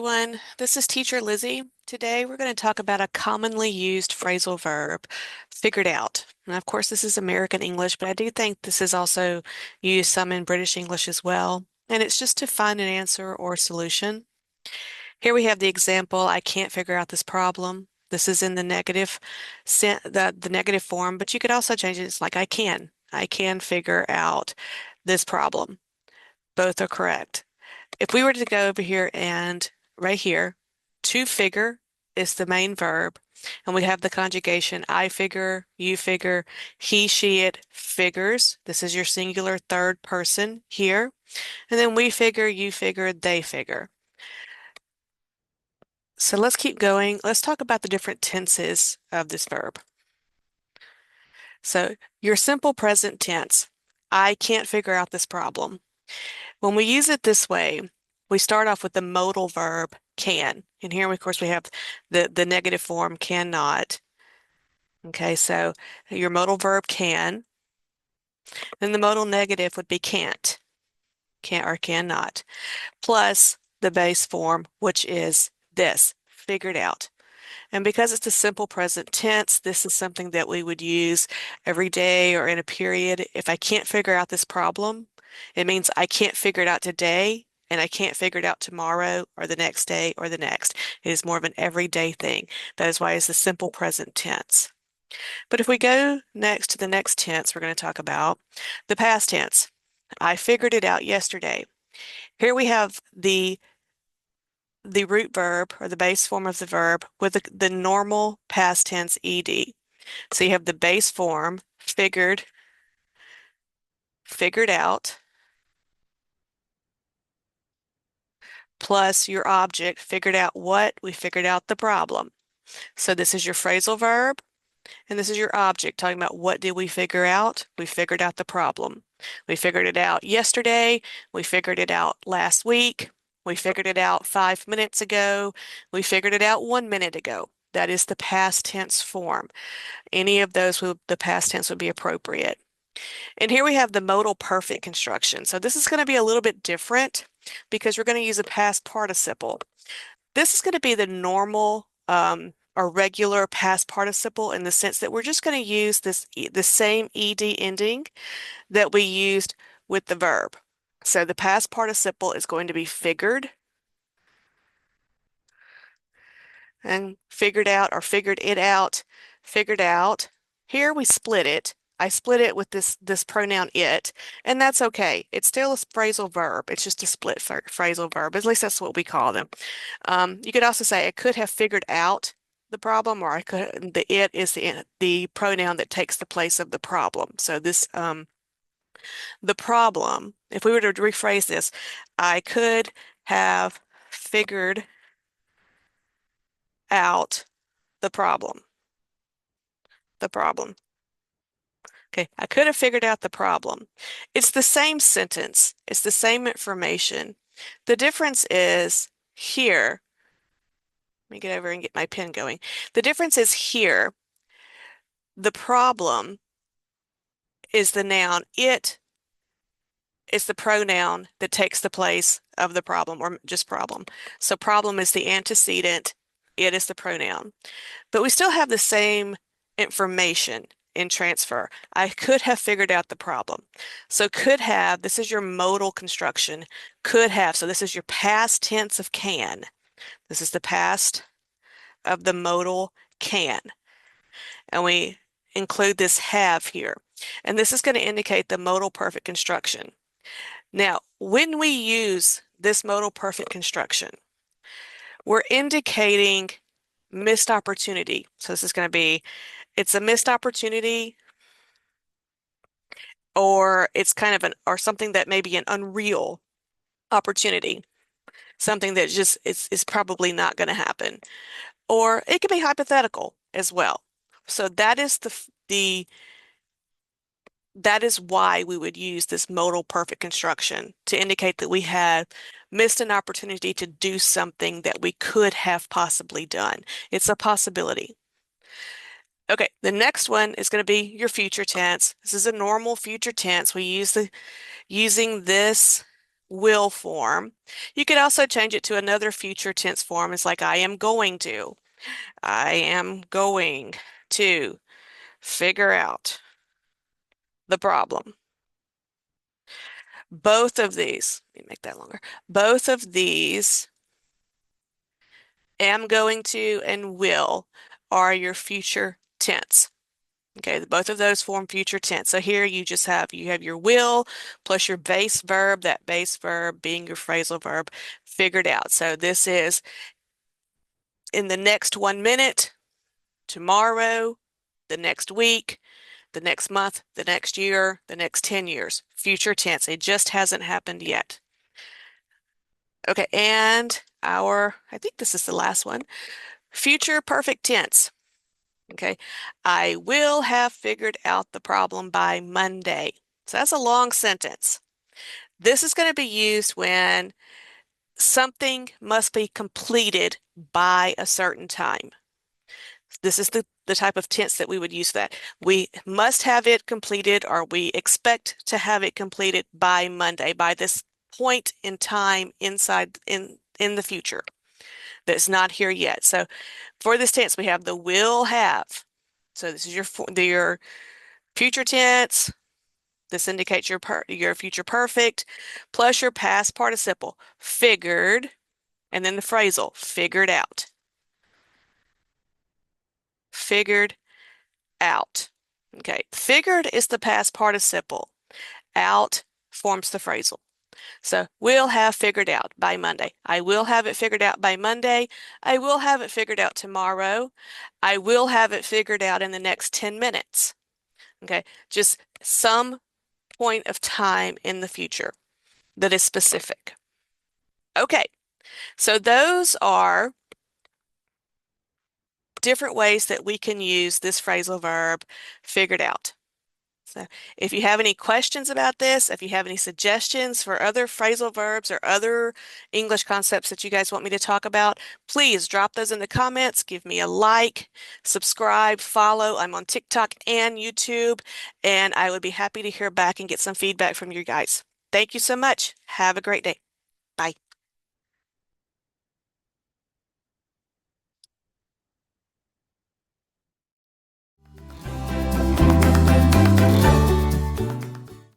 everyone. This is Teacher Lizzie. Today we're going to talk about a commonly used phrasal verb, figured out. And of course, this is American English, but I do think this is also used some in British English as well. And it's just to find an answer or solution. Here we have the example, I can't figure out this problem. This is in the negative, the negative form, but you could also change it. It's like I can. I can figure out this problem. Both are correct. If we were to go over here and right here, to figure is the main verb, and we have the conjugation I figure, you figure, he, she, it figures. This is your singular third person here. And then we figure, you figure, they figure. So let's keep going. Let's talk about the different tenses of this verb. So your simple present tense, I can't figure out this problem. When we use it this way, we start off with the modal verb can. And here, of course, we have the negative form cannot. Okay, so your modal verb can. Then the modal negative would be can't or cannot, plus the base form, which is this, figured out. And because it's a simple present tense, this is something that we would use every day or in a period. If I can't figure out this problem, it means I can't figure it out today and I can't figure it out tomorrow or the next day or the next. It is more of an everyday thing. That is why it's the simple present tense. But if we go next to the next tense, we're going to talk about the past tense. I figured it out yesterday. Here we have the root verb or the base form of the verb with the normal past tense ed. So you have the base form, figured out, plus your object, figured out what? We figured out the problem. So this is your phrasal verb, and this is your object, talking about what did we figure out? We figured out the problem. We figured it out yesterday. We figured it out last week. We figured it out 5 minutes ago. We figured it out 1 minute ago. That is the past tense form. Any of those, the past tense would be appropriate. And here we have the modal perfect construction. So this is going to be a little bit different because we're going to use a past participle. This is going to be the normal or regular past participle in the sense that we're just going to use the same ed ending that we used with the verb. So the past participle is going to be figured and figured out or figured it out, figured out. Here we split it. I split it with this pronoun it, and that's okay. It's still a phrasal verb. It's just a split phrasal verb. At least that's what we call them. You could also say I could have figured out the problem, or the it is the pronoun that takes the place of the problem. So this the problem, if we were to rephrase this, I could have figured out the problem. The problem. Okay, I could have figured out the problem. It's the same sentence. It's the same information. The difference is here. Let me get over and get my pen going. The difference is here. The problem is the noun. It is the pronoun that takes the place of the problem, or just problem. So problem is the antecedent. It is the pronoun. But we still have the same information in transfer. I could have figured out the problem. So could have, this is your modal construction, could have. So this is your past tense of can. This is the past of the modal can. And we include this have here. And this is going to indicate the modal perfect construction. Now, when we use this modal perfect construction, we're indicating missed opportunity. So this is going to be, it's a missed opportunity, or it's kind of or something that may be an unreal opportunity, something that just is probably not going to happen. Or it can be hypothetical as well. So that is that is why we would use this modal perfect construction to indicate that we had missed an opportunity to do something that we could have possibly done. It's a possibility. Okay, the next one is going to be your future tense. This is a normal future tense. We use using this will form. You could also change it to another future tense form. It's like I am going to. I am going to figure out the problem. Both of these, let me make that longer. Both of these, am going to and will, are your future tense. Okay, both of those form future tense. So here you have your will plus your base verb, that base verb being your phrasal verb figured out. So this is in the next 1 minute, tomorrow, the next week, the next month, the next year, the next 10 years. Future tense. It just hasn't happened yet. Okay, and I think this is the last one, future perfect tense. Okay, I will have figured out the problem by Monday. So that's a long sentence. This is going to be used when something must be completed by a certain time. This is the type of tense that we would use that. We must have it completed, or we expect to have it completed by Monday, by this point in time in the future that's not here yet. So for this tense, we have the will have. So this is your future tense. This indicates your future perfect, plus your past participle, figured, and then the phrasal, figured out. Figured out. Okay, figured is the past participle. Out forms the phrasal. So we'll have figured out by Monday. I will have it figured out by Monday. I will have it figured out tomorrow. I will have it figured out in the next 10 minutes. Okay, just some point of time in the future that is specific. Okay, so those are different ways that we can use this phrasal verb figured out. So if you have any questions about this, if you have any suggestions for other phrasal verbs or other English concepts that you guys want me to talk about, please drop those in the comments, give me a like, subscribe, follow. I'm on TikTok and YouTube, and I would be happy to hear back and get some feedback from you guys. Thank you so much. Have a great day.